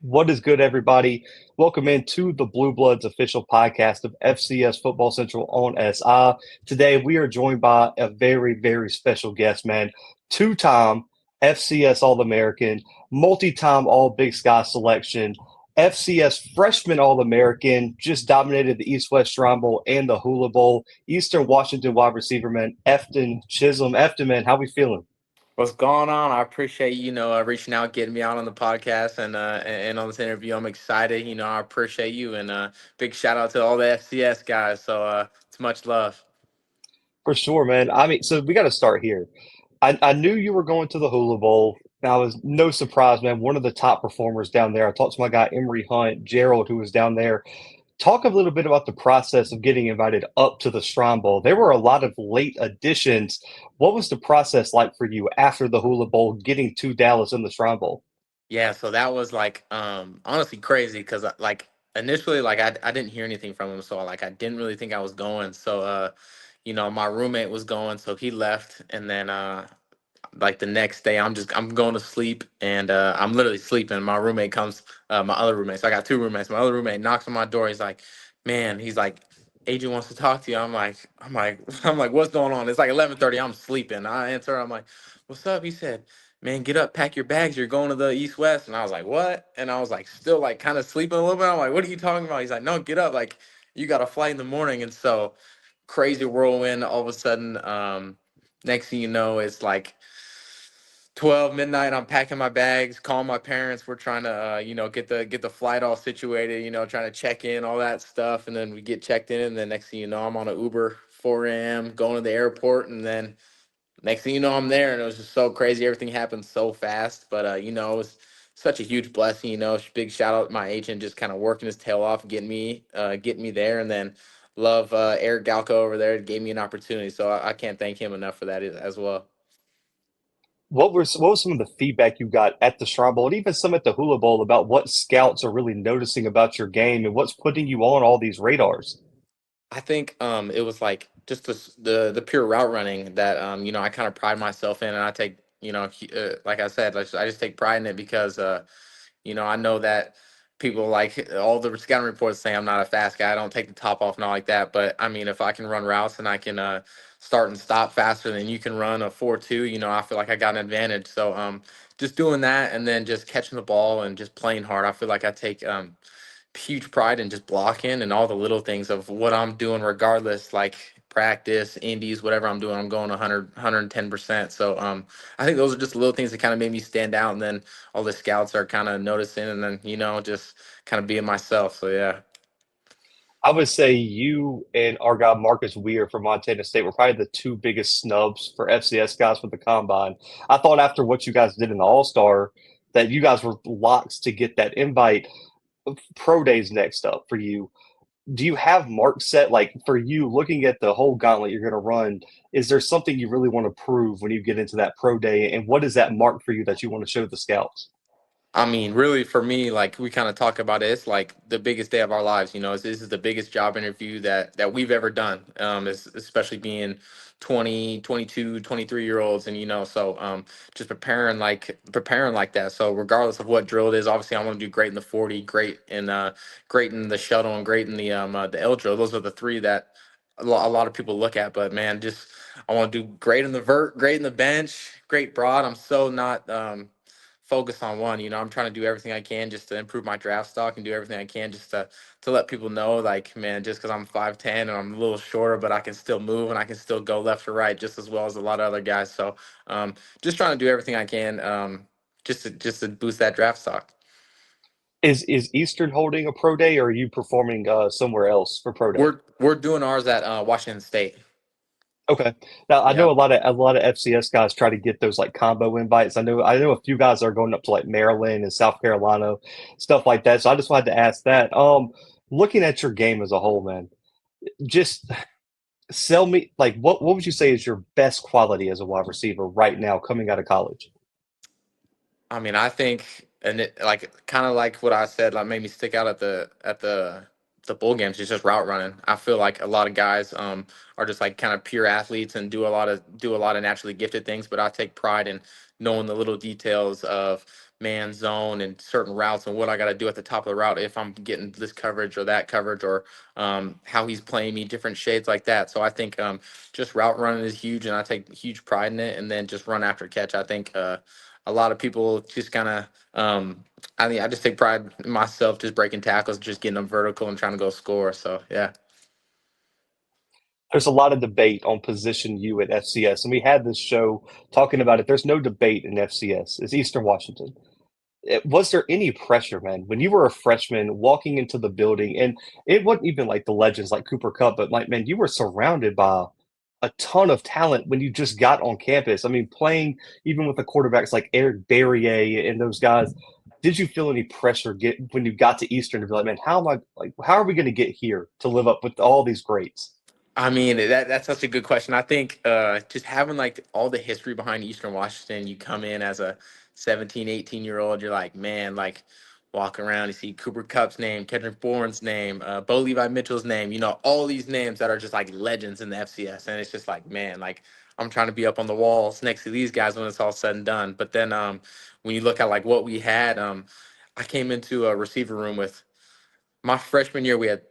What is good, everybody? Welcome into the Bluebloods official podcast of FCS Football Central on SI. Today, we are joined by a very, very special guest, man. Two-time FCS All-American, multi-time All-Big Sky selection, FCS freshman All-American, just dominated the East-West Shrine Bowl and the Hula Bowl. Eastern Washington wide receiver, man, Efton Chism. Efton, man, how we feeling? What's going on? I appreciate reaching out, getting me out on the podcast and on this interview. I'm excited. I appreciate you and big shout out to all the FCS guys. So it's much love. For sure, man. I mean, so we got to start here. I knew you were going to the Hula Bowl. Now, it was no surprise, man. One of the top performers down there. I talked to my guy Emery Hunt, Gerald, who was down there. Talk a little bit about the process of getting invited up to the Shrine Bowl. There were a lot of late additions. What was the process like for you after the Hula Bowl, getting to Dallas in the Shrine Bowl? Yeah, so that was like honestly crazy because like initially like I didn't hear anything from him, so like I didn't really think I was going. So my roommate was going, so he left, and then like the next day I'm going to sleep, and I'm literally sleeping. My roommate comes, my other roommate, so I got two roommates. My other roommate knocks on my door. He's like, man, he's like, agent wants to talk to you. I'm like what's going on? It's like 11:30. I'm sleeping. I answer, I'm like, what's up? He said, man, get up, pack your bags, you're going to the East West. And I was like, what? And I was like still like kind of sleeping a little bit. I'm like, what are you talking about? He's like, no, get up, like you got a flight in the morning. And so crazy whirlwind all of a sudden. Next thing you know, it's like 12 midnight. I'm packing my bags, calling my parents. We're trying to get the flight all situated, trying to check in, all that stuff. And then we get checked in, and then next thing you know, I'm on an Uber 4 a.m. going to the airport. And then next thing you know, I'm there. And it was just so crazy. Everything happened so fast, but it was such a huge blessing. Big shout out to my agent, just kind of working his tail off, getting me there. And then love Eric Galco over there, gave me an opportunity, so I can't thank him enough for that as well. What was some of the feedback you got at the Shrine Bowl and even some at the Hula Bowl about what scouts are really noticing about your game and what's putting you on all these radars? I think it was like just the pure route running that I kind of pride myself in, and I take like I said, I just take pride in it because I know that people like all the scouting reports say I'm not a fast guy. I don't take the top off and all like that. But I mean, if I can run routes and I can start and stop faster than you can run a 4.2, I feel like I got an advantage. So just doing that and then just catching the ball and just playing hard, I feel like I take huge pride in just blocking and all the little things of what I'm doing, regardless, like practice, indies, whatever I'm doing, I'm going 100, 110%. So I think those are just the little things that kind of made me stand out. And then all the scouts are kind of noticing, and then, just kind of being myself. So yeah. I would say you and our guy Marcus Weir from Montana State were probably the two biggest snubs for FCS guys for the combine. I thought after what you guys did in the All Star that you guys were locks to get that invite. Pro days next up for you. Do you have marks set like for you looking at the whole gauntlet you're going to run? Is there something you really want to prove when you get into that pro day? And what is that mark for you that you want to show the scouts? I mean, really, for me, like we kind of talk about it, it's like the biggest day of our lives. This is the biggest job interview that we've ever done. Especially being 20, 22, 23 year olds, and so just preparing like that. So regardless of what drill it is, obviously I want to do great in the 40, great in the shuttle, and great in the L drill. Those are the three that a lot of people look at. But man, just I want to do great in the vert, great in the bench, great broad. I'm so not focus on one. I'm trying to do everything I can just to improve my draft stock and do everything I can just to let people know, like, man, just because I'm 5'10" and I'm a little shorter, but I can still move and I can still go left or right just as well as a lot of other guys. So just trying to do everything I can just to boost that draft stock. Is Eastern holding a pro day or are you performing somewhere else for pro day? We're doing ours at Washington State. Okay. Now I know Yep. a lot of FCS guys try to get those like combo invites. I know a few guys are going up to like Maryland and South Carolina, stuff like that. So I just wanted to ask that. Looking at your game as a whole, man, just sell me like what would you say is your best quality as a wide receiver right now coming out of college? I mean, I think, and it like kind of like what I said, like made me stick out at the bowl games. It's just route running. I feel like a lot of guys are just like kind of pure athletes and do a lot of naturally gifted things, but I take pride in knowing the little details of man zone and certain routes and what I got to do at the top of the route if I'm getting this coverage or that coverage, or how he's playing me, different shades like that. So I think just route running is huge, and I take huge pride in it. And then just run after catch. I think a lot of people just kind of, I mean, I just take pride in myself, just breaking tackles, just getting them vertical and trying to go score. So yeah. There's a lot of debate on position U at FCS, and we had this show talking about it. There's no debate in FCS. It's Eastern Washington. Was there any pressure, man, when you were a freshman walking into the building? And it wasn't even like the legends like Cooper Cup, but like, man, you were surrounded by a ton of talent when you just got on campus. I mean, playing even with the quarterbacks like Eric Barrier and those guys. Did you feel any pressure get when you got to Eastern to be like, man, how am I like how are we going to get here to live up with all these greats? I mean, that's such a good question. I think just having like all the history behind Eastern Washington, you come in as a 17, 18-year-old, you're like, man, like walking around, you see Cooper Cup's name, Kendrick Bourne's name, Bo Levi Mitchell's name, all these names that are just like legends in the FCS. And it's just like, man, like I'm trying to be up on the walls next to these guys when it's all said and done. But then when you look at like what we had, I came into a receiver room with my freshman year, we had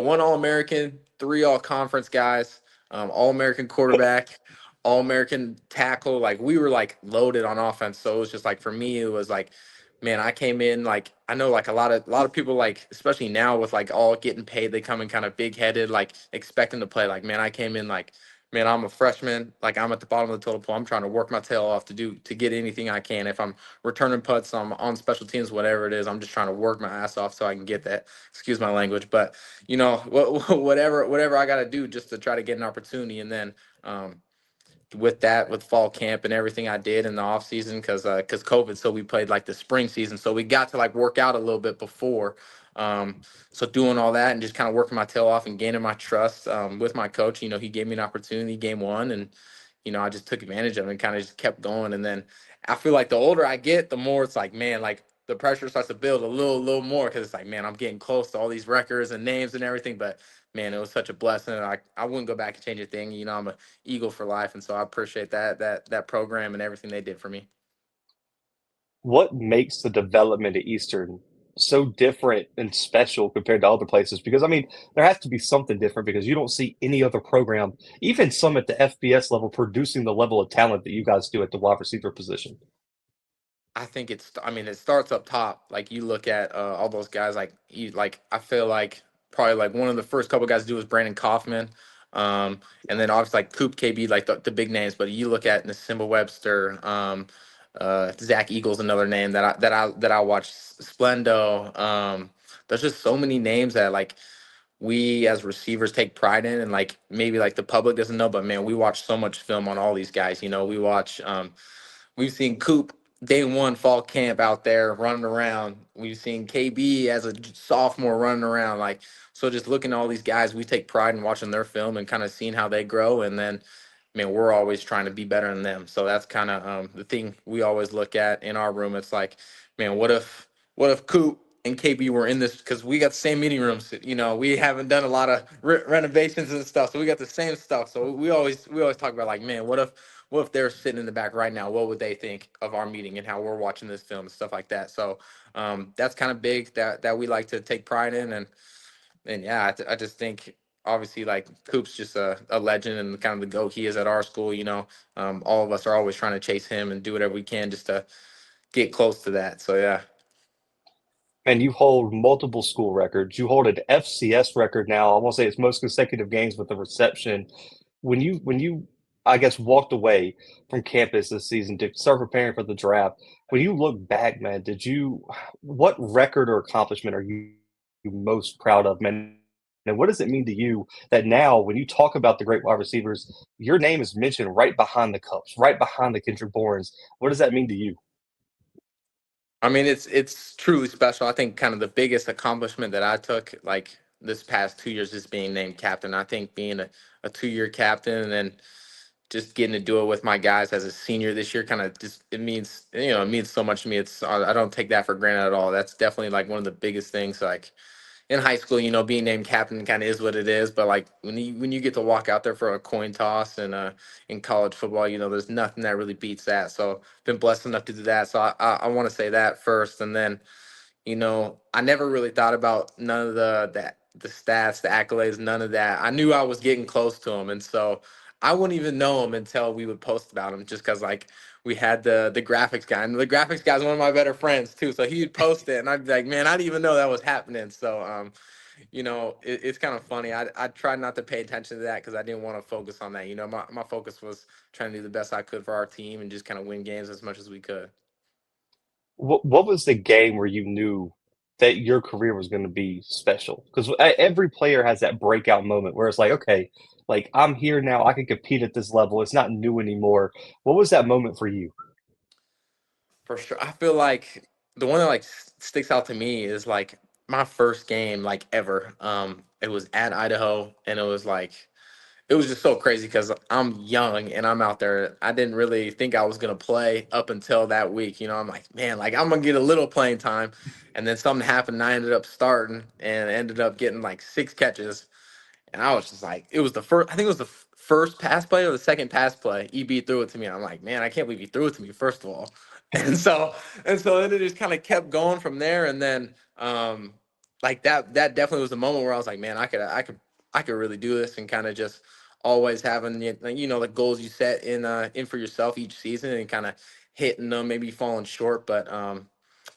one All American, three All Conference guys, All American quarterback, All American tackle. Like we were like loaded on offense. So it was just like for me, it was like, man, I came in like I know like a lot of people like especially now with like all getting paid, they come in kind of big headed, like expecting to play. Like man, I came in like man, I'm a freshman. Like I'm at the bottom of the total pool. I'm trying to work my tail off to get anything I can. If I'm returning putts, I'm on special teams, whatever it is. I'm just trying to work my ass off so I can get that. Excuse my language, but whatever I got to do just to try to get an opportunity. And then um, with that, with fall camp and everything I did in the off season, because COVID, so we played like the spring season, so we got to like work out a little bit before. Um, so doing all that and just kind of working my tail off and gaining my trust with my coach, he gave me an opportunity game one, and I just took advantage of it and kind of just kept going. And then I feel like the older I get, the more it's like, man, like the pressure starts to build a little more because it's like, man, I'm getting close to all these records and names and everything. But man, it was such a blessing. I wouldn't go back and change a thing. I'm a Eagle for life, and so I appreciate that program and everything they did for me. What makes the development at Eastern so different and special compared to other places? Because I mean, there has to be something different because you don't see any other program, even some at the FBS level, producing the level of talent that you guys do at the wide receiver position. I think I mean, it starts up top. Like you look at all those guys, like I feel like probably like one of the first couple guys to do was Brandon Kaufman. And then obviously like Coop KB, like the big names, but you look at Nasimba Webster, Zach Eagles, another name that I watch, Splendo. There's just so many names that like we as receivers take pride in, and like maybe like the public doesn't know, but man, we watch so much film on all these guys. We watch we've seen Coop day one fall camp out there running around. We've seen KB as a sophomore running around. Like, so just looking at all these guys, we take pride in watching their film and kind of seeing how they grow. And then, man, we're always trying to be better than them. So that's kind of the thing we always look at in our room. It's like, man, what if Coop and KB were in this, because we got the same meeting rooms. We haven't done a lot of renovations and stuff, so we got the same stuff. So we always talk about like, man, what if they're sitting in the back right now? What would they think of our meeting and how we're watching this film and stuff like that? So that's kind of big that we like to take pride in, and yeah, I just think obviously like Coop's just a legend and kind of the goat he is at our school. All of us are always trying to chase him and do whatever we can just to get close to that. So yeah. And you hold multiple school records. You hold an FCS record now. I won't say it's most consecutive games with the reception. When you I guess walked away from campus this season to start preparing for the draft, when you look back, man, what record or accomplishment are you most proud of, man? And what does it mean to you that now when you talk about the great wide receivers, your name is mentioned right behind the Cups, right behind the Kendrick Bournes? What does that mean to you? I mean, it's truly special. I think kind of the biggest accomplishment that I took like this past 2 years is being named captain. I think being a 2 year captain and then just getting to do it with my guys as a senior this year kind of just it means so much to me. I don't take that for granted at all. That's definitely like one of the biggest things. Like in high school, being named captain kind of is what it is. But like when you get to walk out there for a coin toss and in college football, there's nothing that really beats that. So been blessed enough to do that. So I want to say that first, and then I never really thought about none of the stats, the accolades, none of that. I knew I was getting close to him, and so I wouldn't even know him until we would post about him, just because like we had the graphics guy, and the graphics guy's one of my better friends too. So he'd post it, and I'd be like, man, I didn't even know that was happening. So it's kind of funny. I tried not to pay attention to that because I didn't want to focus on that. My focus was trying to do the best I could for our team and just kind of win games as much as we could. What was the game where you knew that your career was going to be special? Because every player has that breakout moment where it's like, okay, like I'm here now, I can compete at this level. It's not new anymore. What was that moment for you? For sure. I feel like the one that like sticks out to me is like my first game like ever. It was at Idaho, and it was just so crazy because I'm young and I'm out there. I didn't really think I was gonna play up until that week. I'm like, man, like I'm gonna get a little playing time, and then something happened. And I ended up starting and ended up getting like 6 catches, and I was just like, it was the first. I think it was the first pass play or the second pass play. EB threw it to me. I'm like, man, I can't believe he threw it to me. First of all, and so then it just kind of kept going from there. And then like that definitely was the moment where I was like, man, I could really do this, and kind of just always having the goals you set in for yourself each season and kind of hitting them, maybe falling short, but I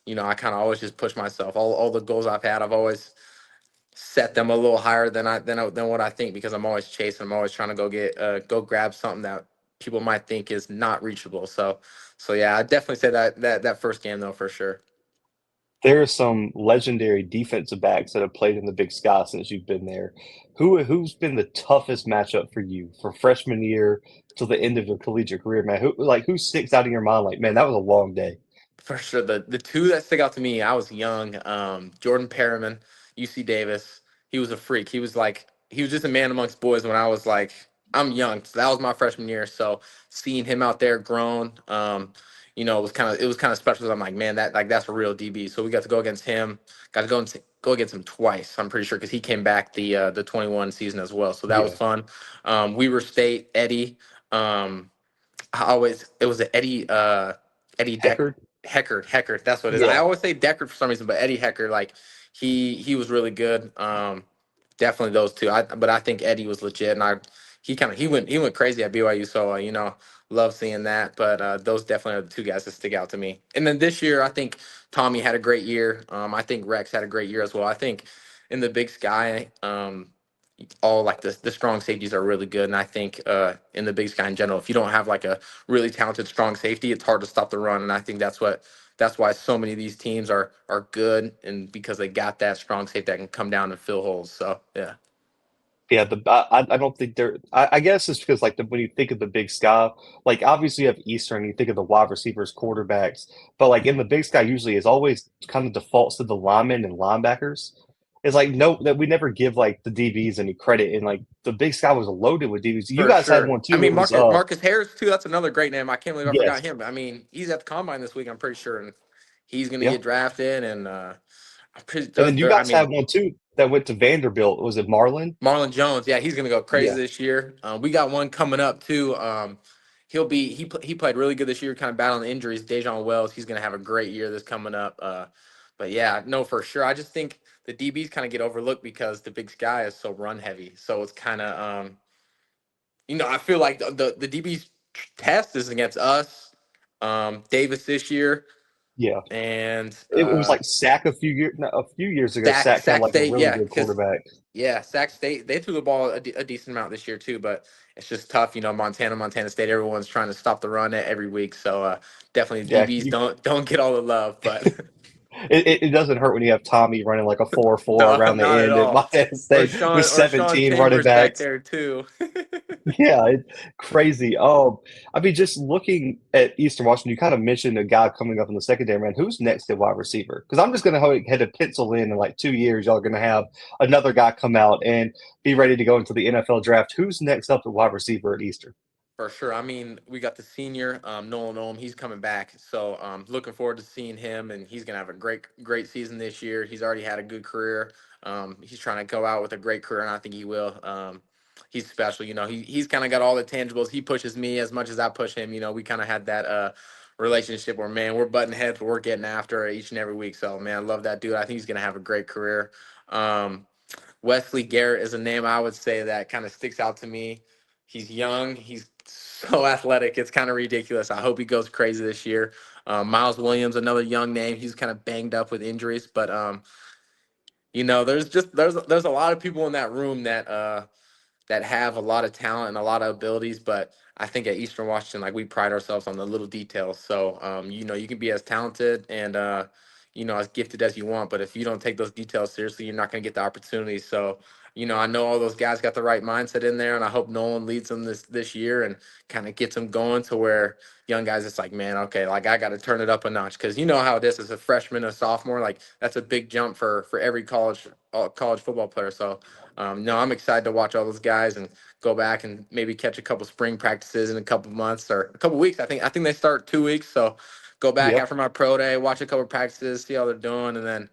kind of always just push myself. All the goals I've had, I've always set them a little higher than what I think, because I'm always chasing. I'm always trying to go grab something that people might think is not reachable. So yeah, I definitely say that first game though for sure. There are some legendary defensive backs that have played in the Big Sky since you've been there. Who's been the toughest matchup for you from freshman year till the end of your collegiate career, man? Who sticks out in your mind? Like, man, that was a long day. For sure. The two that stick out to me, I was young. Jordan Perriman, UC Davis. He was a freak. He was just a man amongst boys when I was like, I'm young. So that was my freshman year. So seeing him out there grown, it was kind of special. I'm like, man, that's a real DB. So we got to go against him. Got to go against him twice. I'm pretty sure because he came back the 21 season as well. So that was Yeah. fun. Weaver State, Eddie. Um, it was a Eddie Heckard? Heckard. That's what it is. I Yeah. always say Deckard for some reason, but Eddie Heckard, like he was really good. Definitely those two. But I think Eddie was legit, and he went crazy at BYU. So love seeing that. But those definitely are the two guys that stick out to me. And then this year, I think Tommy had a great year. I think Rex had a great year as well. I think in the Big Sky, all like the strong safeties are really good. And I think in the Big Sky in general, if you don't have like a really talented strong safety, it's hard to stop the run. And I think that's why so many of these teams are good, and because they got that strong safety that can come down and fill holes. So yeah, Yeah, I don't think they're. I guess it's because like when you think of the Big Sky, like obviously you have Eastern, you think of the wide receivers, quarterbacks, but like in the Big Sky usually is always kind of defaults to the linemen and linebackers. It's like no, that we never give like the DBs any credit, and like the Big Sky was loaded with DBs. You for guys had sure. one I too. mean, It was Marcus Harris too. That's another great name. I can't believe I forgot yes, him. I mean, he's at the combine this week. I'm pretty sure, and he's going to yeah, get drafted. And I'm pretty. and then you I guys mean, had one too that went to Vanderbilt. Was it Marlin? Marlon Jones, yeah, he's gonna go crazy Yeah, this year. We got one coming up too. He played really good this year, kind of battling injuries. Dejan Wells, he's gonna have a great year this coming up. But yeah, no, for sure. I just think the DBs kind of get overlooked because the Big Sky is so run heavy. So it's kind of I feel like the DBs test is against us, Davis this year, yeah. and It was like Sack a few years ago. Sac Sack had Sac like a State, really yeah, good because quarterback. yeah, Sac State, they threw the ball a decent amount this year too, but it's just tough. Montana State, everyone's trying to stop the run every week, so definitely Yeah, DBs don't get all the love, but it doesn't hurt when you have Tommy running like a 4-4 no, around the not at end at all. Montana Or State with Sean 17 running Chambers back backs. there too. Yeah, crazy. I mean, just looking at Eastern Washington, you kind of mentioned a guy coming up in the secondary, man. Who's next at wide receiver? Because I'm just going to head a pencil in like 2 years, y'all are going to have another guy come out and be ready to go into the NFL draft. Who's next up at wide receiver at Eastern? For sure. I mean, we got the senior, Nolan Ohm. He's coming back. So looking forward to seeing him. And he's going to have a great season this year. He's already had a good career. He's trying to go out with a great career, and I think he will. He's special. He's kind of got all the tangibles. He pushes me as much as I push him. We kind of had that relationship where, man, we're butting heads, but we're getting after it each and every week. So, man, I love that dude. I think he's going to have a great career. Um, Wesley Garrett is a name I would say that kind of sticks out to me. He's young. He's so athletic. It's kind of ridiculous. I hope he goes crazy this year. Miles Williams, another young name. He's kind of banged up with injuries, but there's a lot of people in that room that have a lot of talent and a lot of abilities, but I think at Eastern Washington, like we pride ourselves on the little details. So, you can be as talented and, as gifted as you want, but if you don't take those details seriously, you're not going to get the opportunity. So, I know all those guys got the right mindset in there, and I hope Nolan leads them this year and kind of gets them going to where young guys, it's like, man, okay, like I got to turn it up a notch because you know how it is as a freshman, a sophomore, like that's a big jump for every college football player. So, no, I'm excited to watch all those guys and go back and maybe catch a couple spring practices in a couple months or a couple weeks. I think they start 2 weeks, so go back Yep. after my pro day, watch a couple practices, see how they're doing, and then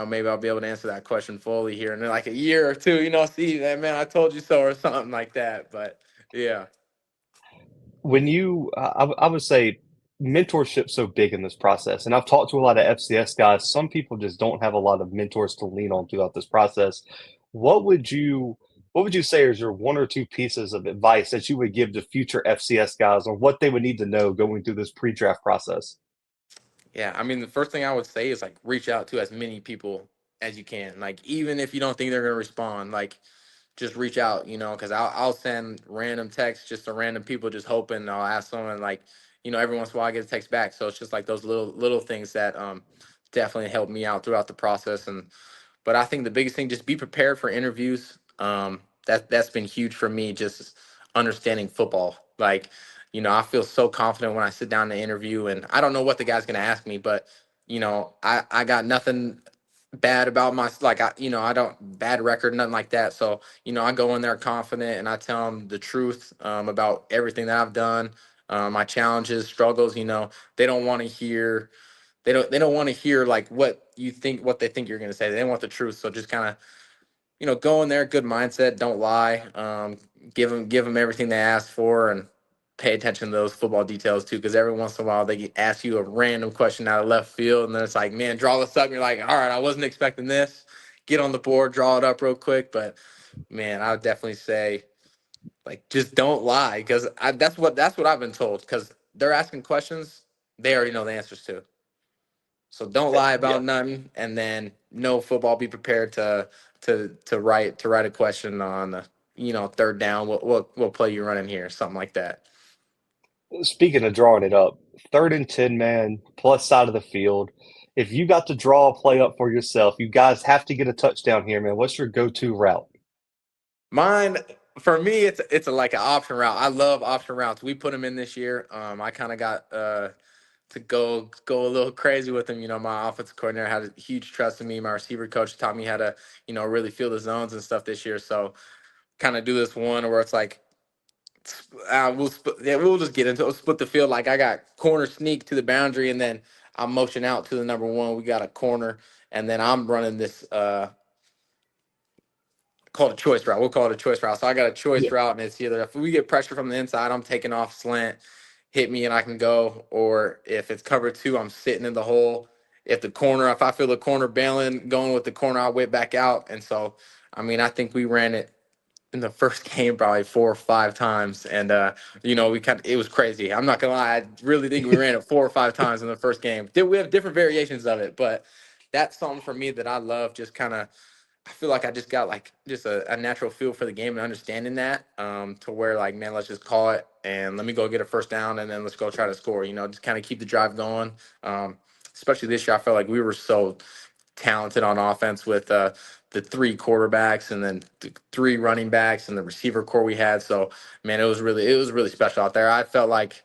maybe I'll be able to answer that question fully here in like a year or two. See that, man, I told you so or something like that. But yeah. When I would say mentorship's so big in this process, and I've talked to a lot of FCS guys. Some people just don't have a lot of mentors to lean on throughout this process. What would you what would you say is your one or two pieces of advice that you would give to future FCS guys on what they would need to know going through this pre-draft process? Yeah, I mean, the first thing I would say is like reach out to as many people as you can. Like, even if you don't think they're gonna respond, like just reach out, because I'll send random texts just to random people, just hoping I'll ask someone like, every once in a while I get a text back. So it's just like those little things that definitely help me out throughout the process. But I think the biggest thing, just be prepared for interviews. That's been huge for me, just understanding football. Like, I feel so confident when I sit down to interview, and I don't know what the guy's gonna ask me, but I got nothing bad about my like I don't bad record, nothing like that. So I go in there confident, and I tell them the truth about everything that I've done, my challenges, struggles. They don't want to hear they don't want to hear like what they think you're going to say. They want the truth. So just kind of go in there, good mindset, don't lie, give them everything they ask for, and pay attention to those football details too, because every once in a while they ask you a random question out of left field, and then it's like, man, draw this up, and you're like, all right, I wasn't expecting this. Get on the board, draw it up real quick. But man, I would definitely say like just don't lie, because that's what I've been told, because they're asking questions they already know the answers to. So don't lie Yeah. about nothing, and then know football. Be prepared to write a question on third down. What play you running here? Something like that. Speaking of drawing it up, 3rd and 10, man, plus side of the field. If you got to draw a play up for yourself, you guys have to get a touchdown here, man. What's your go-to route? Mine, for me, it's like an option route. I love option routes. We put them in this year. I kind of got to go a little crazy with them. My offensive coordinator had a huge trust in me. My receiver coach taught me how to really feel the zones and stuff this year. So kind of do this one where it's like we'll just get into it. We'll split the field. Like I got corner sneak to the boundary, and then I motion out to the number one. We got a corner, and then I'm running this called a choice route. We'll call it a choice route. So I got a choice Yeah. route, and it's either if we get pressure from the inside, I'm taking off slant, hit me, and I can go, or if it's cover two, I'm sitting in the hole. If I feel the corner bailing, going with the corner, I'll whip back out. And so, I mean, I think we ran it in the first game probably 4 or 5 times, and it was crazy. I'm not gonna lie, I really think we ran it 4 or 5 times in the first game. We have different variations of it, but that's something for me that I love. Just kind of, I feel like I just got like just a natural feel for the game and understanding that, to where like, man, let's just call it and let me go get a first down, and then let's go try to score. Just kind of keep the drive going. Especially this year, I felt like we were so talented on offense with the three quarterbacks and then the three running backs and the receiver core we had. So man, it was really special out there. I felt like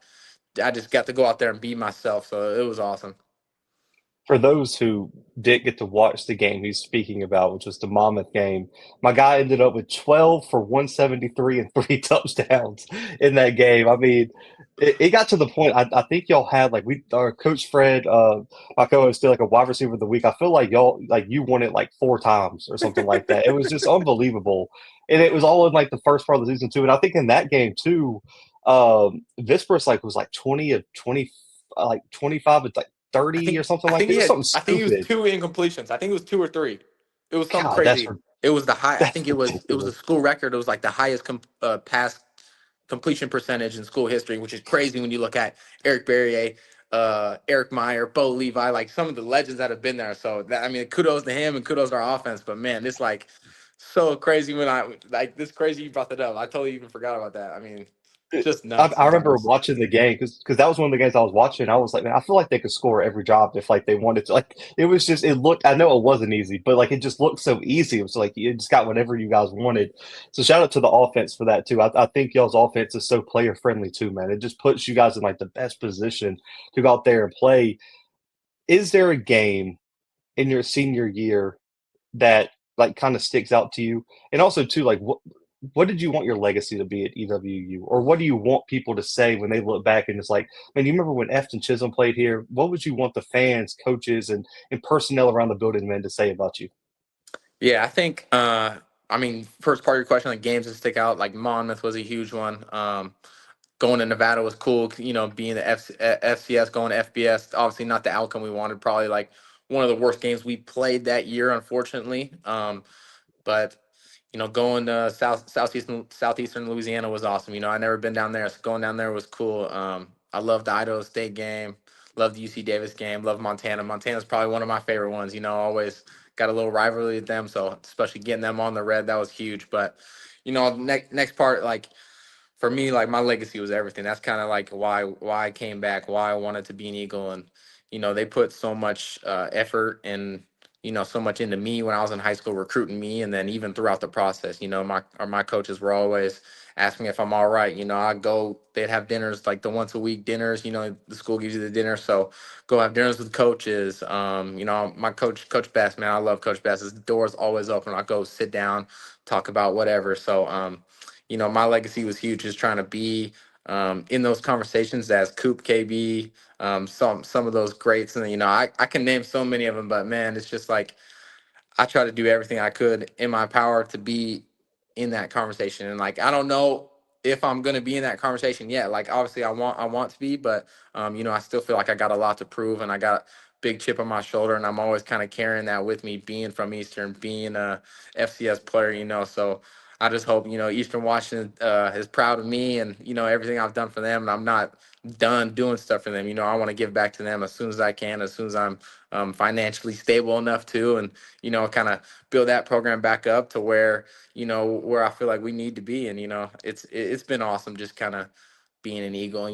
I just got to go out there and be myself. So it was awesome. For those who didn't get to watch the game he's speaking about, which was the Monmouth game, my guy ended up with 12 for 173 and three touchdowns in that game. I mean, it got to the point. I think y'all had like our coach Fred, my co-host, did like a wide receiver of the week. I feel like y'all like you won it like four times or something like that. It was just unbelievable, and it was all in like the first part of the season too. And I think in that game too, Vispers like was like 20 of 20, like 25 of like 30 or something like that. It was something I think he was stupid. two incompletions. I think it was two or three. It was something God, that's crazy. It was the high. I that's think it was a ridiculous. school record. It was like the highest pass completion percentage in school history, which is crazy when you look at Eric Berrier, Eric Meyer, Bo Levi, like some of the legends that have been there. So that, I mean, kudos to him and kudos to our offense. But man, this like so crazy when I like this crazy you brought that up. I totally even forgot about that. I mean, just nuts I remember sometimes. watching the game because that was one of the games I was watching. I was like, man, I feel like they could score every job if like they wanted to. Like it was just it looked. I know it wasn't easy, but like it just looked so easy. It was like you just got whatever you guys wanted. So shout out to the offense for that too. I think y'all's offense is so player friendly too, man. It just puts you guys in like the best position to go out there and play. Is there a game in your senior year that like kind of sticks out to you? And also too, like what did you want your legacy to be at EWU, or what do you want people to say when they look back and it's like, man, you remember when Efton Chism played here? What would you want the fans, coaches, and personnel around the building, man, to say about you? Yeah, I think. I mean, first part of your question, like games that stick out, like Monmouth was a huge one. Going to Nevada was cool. You know, being the FCS, going to FBS, obviously not the outcome we wanted. Probably like one of the worst games we played that year, unfortunately. But going to southeastern Louisiana was awesome. I never been down there, so going down there was cool. I loved the Idaho State game, loved the UC Davis game, loved Montana. Montana's probably one of my favorite ones. Always got a little rivalry with them, so especially getting them on the red, that was huge. But next part, like for me, like my legacy was everything. That's kind of like why I came back, why I wanted to be an Eagle, and they put so much effort and so much into me when I was in high school, recruiting me, and then even throughout the process, my coaches were always asking me if I'm all right. I go, they'd have dinners like the once a week dinners. The school gives you the dinner, so go have dinners with coaches. My Coach Bass, man, I love Coach Bass. His door's always open. I go sit down, talk about whatever. So my legacy was huge, just trying to be in those conversations as Coop, KB, some of those greats, and I can name so many of them, but man, it's just like I try to do everything I could in my power to be in that conversation. And like I don't know if I'm gonna be in that conversation yet. Like obviously I want to be, but I still feel like I got a lot to prove and I got a big chip on my shoulder and I'm always kind of carrying that with me, being from Eastern, being a FCS player. So I just hope, Eastern Washington is proud of me and, everything I've done for them, and I'm not done doing stuff for them. I want to give back to them as soon as I can, as soon as I'm financially stable enough to, and kind of build that program back up to where I feel like we need to be. And it's been awesome just kind of being an Eagle.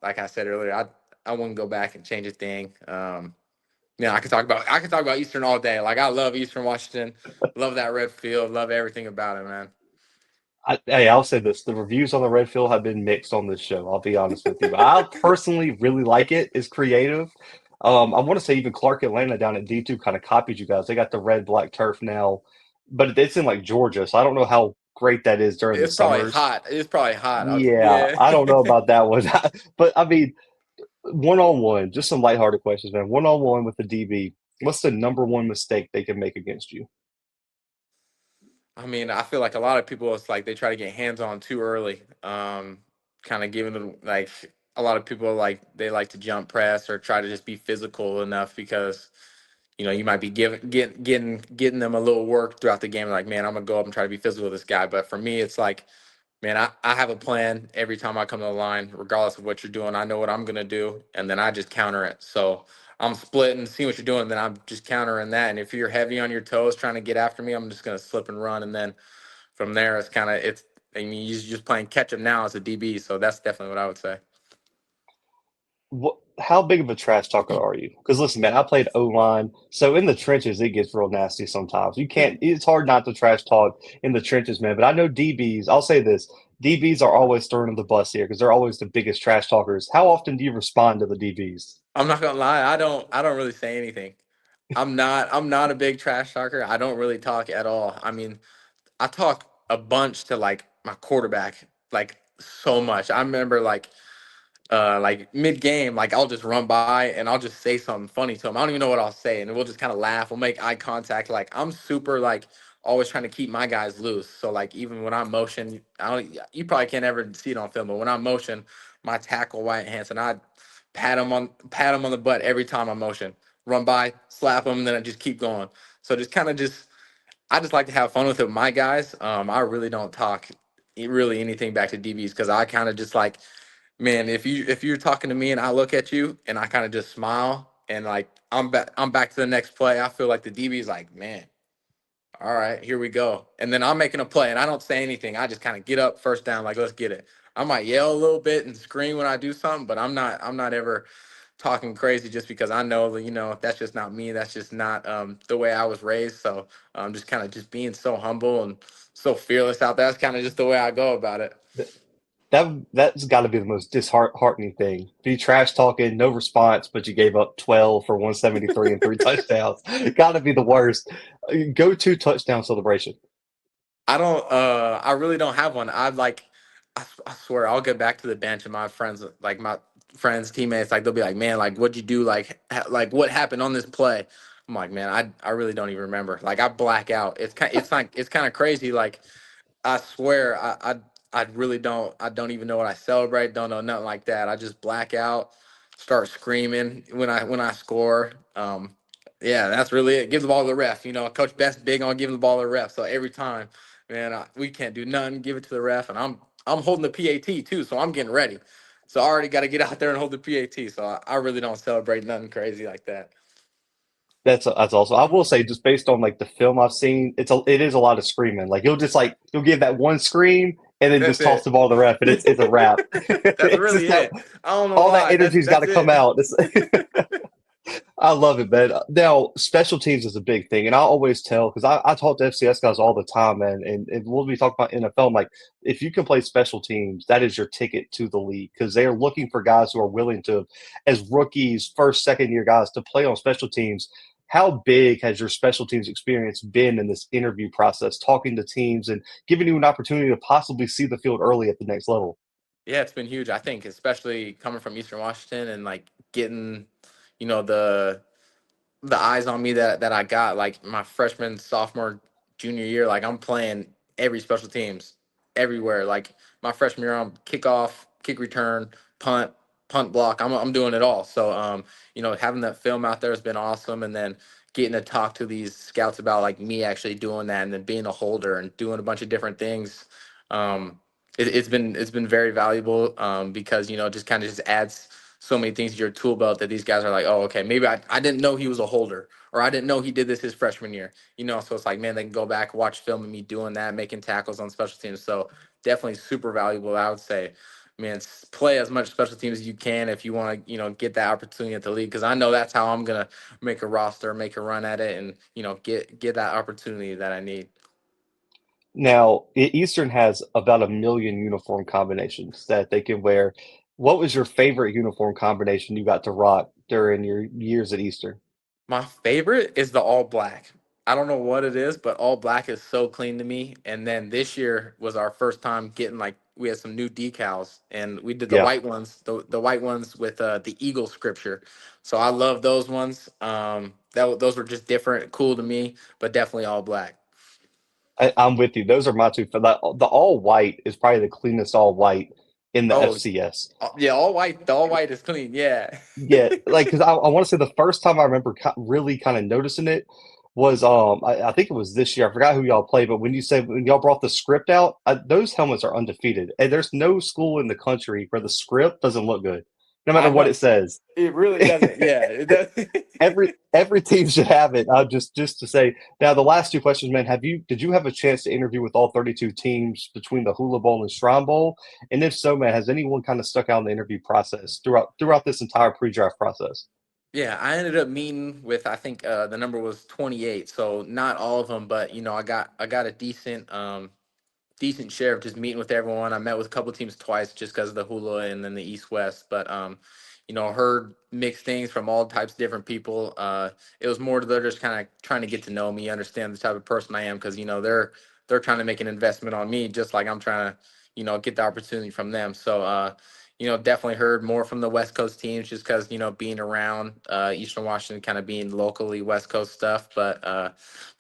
Like I said earlier, I wouldn't go back and change a thing. I could talk about Eastern all day. Like I love Eastern Washington, love that red field, love everything about it, man. Hey, I'll say this: the reviews on the Redfield have been mixed on this show. I'll be honest with you. I personally really like it. It's creative. I want to say even Clark Atlanta down at D2 kind of copied you guys. They got the red black turf now, but it's in like Georgia, so I don't know how great that is during the It's probably summers. hot. It's probably hot. Yeah, Yeah. I don't know about that one, but I mean, one on one, just some lighthearted questions, man. One on one with the DB. What's the number one mistake they can make against you? I mean, I feel like a lot of people, it's like they try to get hands on too early. Kind of giving them like a lot of people like they like to jump press or try to just be physical enough because you might be getting them a little work throughout the game. Like, man, I'm gonna go up and try to be physical with this guy. But for me, it's like, man, I have a plan every time I come to the line, regardless of what you're doing. I know what I'm gonna do, and then I just counter it. So I'm splitting, seeing what you're doing, then I'm just countering that. And if you're heavy on your toes trying to get after me, I'm just gonna slip and run. And then from there, it's. I mean, you're just playing catch up now as a DB. So that's definitely what I would say. How big of a trash talker are you? Because listen, man, I played O line, so in the trenches it gets real nasty sometimes. You can't. It's hard not to trash talk in the trenches, man. But I know DBs. I'll say this: DBs are always thrown in the bus here because they're always the biggest trash talkers. How often do you respond to the DBs? I'm not gonna lie, I don't really say anything. I'm not a big trash talker. I don't really talk at all. I mean, I talk a bunch to like my quarterback, like so much. I remember like mid game, like I'll just run by and I'll just say something funny to him. I don't even know what I'll say, and we'll just kind of laugh. We'll make eye contact. Like I'm super like always trying to keep my guys loose. So like even when I'm motion, I don't. You probably can't ever see it on film, but when I'm motion, my tackle Wyatt Hanson, I pat him on the butt every time I motion. Run by, slap him, and then I just keep going. So just kind of just I just like to have fun with it with my guys. I really don't talk really anything back to DBs because I kind of just like, man, if you're talking to me and I look at you and I kind of just smile and like I'm back to the next play. I feel like the DB is like, man, all right, here we go. And then I'm making a play and I don't say anything. I just kind of get up first down, like let's get it. I might yell a little bit and scream when I do something, but I'm not ever talking crazy just because I know that that's just not me. That's just not the way I was raised. So I'm just kind of just being so humble and so fearless out there. That's kind of just the way I go about it. That's got to be the most disheartening thing. Be trash talking, no response, but you gave up 12 for 173 and three touchdowns. Got to be the worst. Go to touchdown celebration. I really don't have one. I swear I'll get back to the bench and my friends, teammates, like they'll be like, man, like what'd you do? Like what happened on this play? I'm like, man, I really don't even remember. Like I black out. It's kind of crazy. Like I swear, I really don't. I don't even know what I celebrate. Don't know nothing like that. I just black out, start screaming when I score. Yeah, that's really it. Give the ball to the ref. Coach Best big on giving the ball to the ref. So every time, man, we can't do nothing. Give it to the ref, and I'm holding the PAT too. So I'm getting ready. So I already got to get out there and hold the PAT. So I really don't celebrate nothing crazy like that. That's also. I will say, just based on like the film I've seen, it is a lot of screaming. Like he'll give that one scream and then That's just toss it. the ball to the ref, and it's a wrap. That's It's really just that it. I don't know all that why. That's energy's got that's to come it. out. I love it, man. Now, special teams is a big thing, and I always tell because I talk to FCS guys all the time, man. And when we talk about NFL, I'm like, if you can play special teams, that is your ticket to the league because they are looking for guys who are willing to, as rookies, first, second year guys, to play on special teams. How big has your special teams experience been in this interview process, talking to teams and giving you an opportunity to possibly see the field early at the next level? Yeah, it's been huge. I think, especially coming from Eastern Washington and like getting, you know, the eyes on me that I got like my freshman, sophomore, junior year. Like I'm playing every special teams everywhere. Like my freshman year, I'm kickoff, kick return, punt, punt block. I'm doing it all. So having that film out there has been awesome, and then getting to talk to these scouts about like me actually doing that, and then being a holder and doing a bunch of different things. Um, it's been very valuable because just kind of just adds so many things to your tool belt that these guys are like, oh, okay, maybe I didn't know he was a holder, or I didn't know he did this his freshman year. So it's like, man, they can go back, watch film of me doing that, making tackles on special teams. So definitely super valuable. I would say, man, play as much special teams as you can if you want to, get that opportunity at the league. Because I know that's how I'm gonna make a roster, make a run at it, and get that opportunity that I need. Now, Eastern has about a million uniform combinations that they can wear. What was your favorite uniform combination you got to rock during your years at Eastern? My favorite is the all black. I don't know what it is, but all black is so clean to me. And then this year was our first time getting like we had some new decals and we did the Yeah, white ones, the white ones with the eagle scripture. So I love those ones. Those were just different, cool to me, but definitely all black. I'm with you. Those are my two. For that, the all white is probably the cleanest all white in the Oh, FCS. yeah, all white. The all white is clean. Yeah. Yeah, like because I want to say the first time I remember really kind of noticing it was I think it was this year. I forgot who y'all played, but when you said when y'all brought the script out, those helmets are undefeated, and there's no school in the country where the script doesn't look good, no matter I what know it says. it really doesn't. Yeah, it does. Every team should have it. Just to say now, the last two questions, man. Did you have a chance to interview with all 32 teams between the Hula Bowl and Shrine Bowl? And if so, man, has anyone kind of stuck out in the interview process throughout this entire pre-draft process? Yeah, I ended up meeting with I think the number was 28, so not all of them, but I got a decent decent share of just meeting with everyone. I met with a couple teams twice just because of the hula and then the East West, but heard mixed things from all types of different people. It was more they're just kind of trying to get to know me, understand the type of person I am, because they're trying to make an investment on me, just like I'm trying to get the opportunity from them. So definitely heard more from the West Coast teams just because being around Eastern Washington, kind of being locally West Coast stuff, but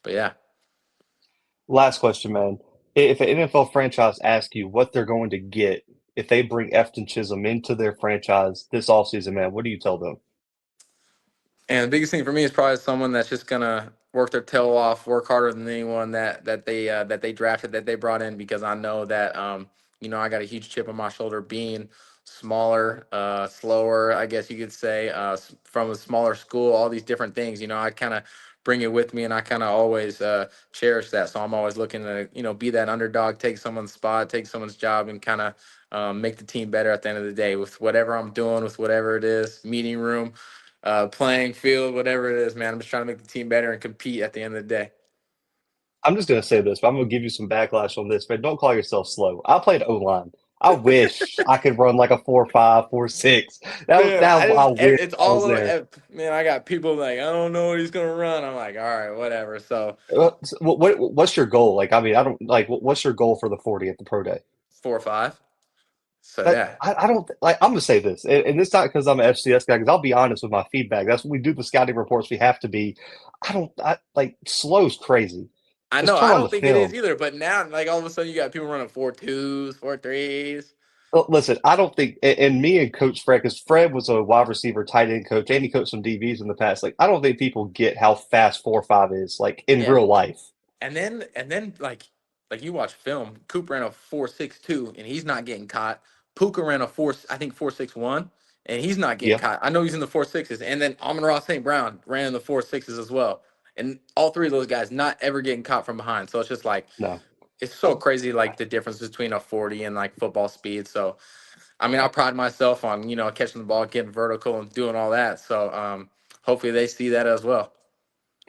yeah. Last question, man. If an NFL franchise asks you what they're going to get if they bring Efton Chism into their franchise this offseason, man, what do you tell them? And the biggest thing for me is probably someone that's just gonna work their tail off, work harder than anyone that they drafted, that they brought in, because I know that I got a huge chip on my shoulder being smaller, slower, I guess you could say, from a smaller school, all these different things. I kind of bring it with me, and I kind of always cherish that. So I'm always looking to be that underdog, take someone's spot, take someone's job, and kind of make the team better at the end of the day with whatever I'm doing, with whatever it is, meeting room, playing field, whatever it is, man. I'm just trying to make the team better and compete at the end of the day. I'm just going to say this, but I'm going to give you some backlash on this, man. Don't call yourself slow. I played O line. I wish I could run like a 4.5, 4.6. Man, I wish it's I all was there. man. I got people like, I don't know what he's gonna run. I'm like, all right, whatever. So What's your goal? Like, I mean, I don't like. What's your goal for the 40 at the pro day? 4 or 5. So That yeah, I don't like. I'm gonna say this, and it's not because I'm an FCS guy. Because I'll be honest with my feedback. That's what we do. The scouting reports we have to be. I don't. I like slow's crazy. I Just know. turn I on the don't think it is film. either. But now, like all of a sudden, you got people running 4.2s, 4.3s. Listen, I don't think, and me and Coach Fred, because Fred was a wide receiver, tight end coach, and he coached some DBs in the past. Like, I don't think people get how fast 4.5 is, like in Yeah, real life. and then like you watch film, Coop ran a 4.62 and he's not getting caught. Puka ran a 4.61 and he's not getting Yeah, caught. I know he's in the 4.6s, and then Amon-Ra St. Brown ran in the 4.6s as well. And all three of those guys not ever getting caught from behind. So it's just like no. it's so crazy, like the difference between a 40 and like football speed. So I mean, I pride myself on catching the ball, getting vertical, and doing all that. So hopefully they see that as well.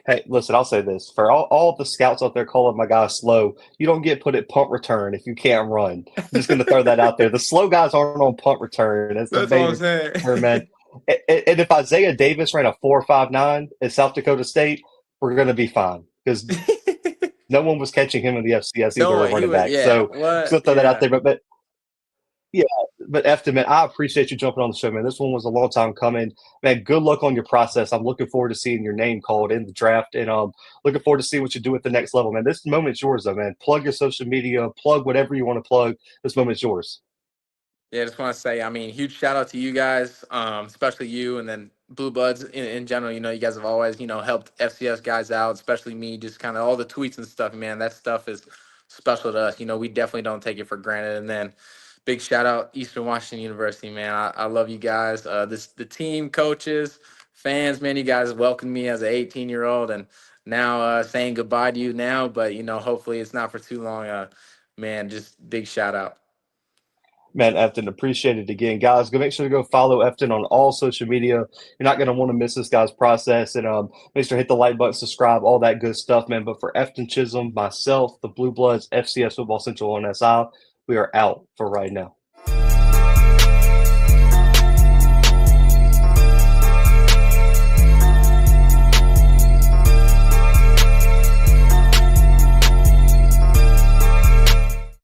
Hey, listen, I'll say this. For all the scouts out there calling my guy slow, you don't get put at punt return if you can't run. I'm just going to throw that out there. The slow guys aren't on punt return. That's the That's all I'm main saying. term, man. And if Isaiah Davis ran a 4.59 at South Dakota State, we're going to be fine because no one was catching him in the FCS either, No, a he running was, back. yeah. So just What? going to throw that out Yeah. there. But yeah, but Efton, man, I appreciate you jumping on the show, man. This one was a long time coming. Man, good luck on your process. I'm looking forward to seeing your name called in the draft, and looking forward to seeing what you do at the next level, man. This moment's yours, though, man. Plug your social media, plug whatever you want to plug. This moment's yours. Yeah, I just want to say, I mean, huge shout out to you guys, especially you, and then Blue Bloods in general. You guys have always, helped FCS guys out, especially me, just kind of all the tweets and stuff, man. That stuff is special to us. We definitely don't take it for granted. And then big shout out Eastern Washington University, man. I love you guys. The team, coaches, fans, man, you guys welcomed me as an 18-year-old, and now saying goodbye to you now, but hopefully it's not for too long. Man, just big shout out. Man, Efton, appreciate it again. Guys, go make sure to go follow Efton on all social media. You're not going to want to miss this guy's process. And make sure to hit the like button, subscribe, all that good stuff, man. But for Efton Chisholm, myself, the Blue Bloods, FCS Football Central on SI, we are out for right now.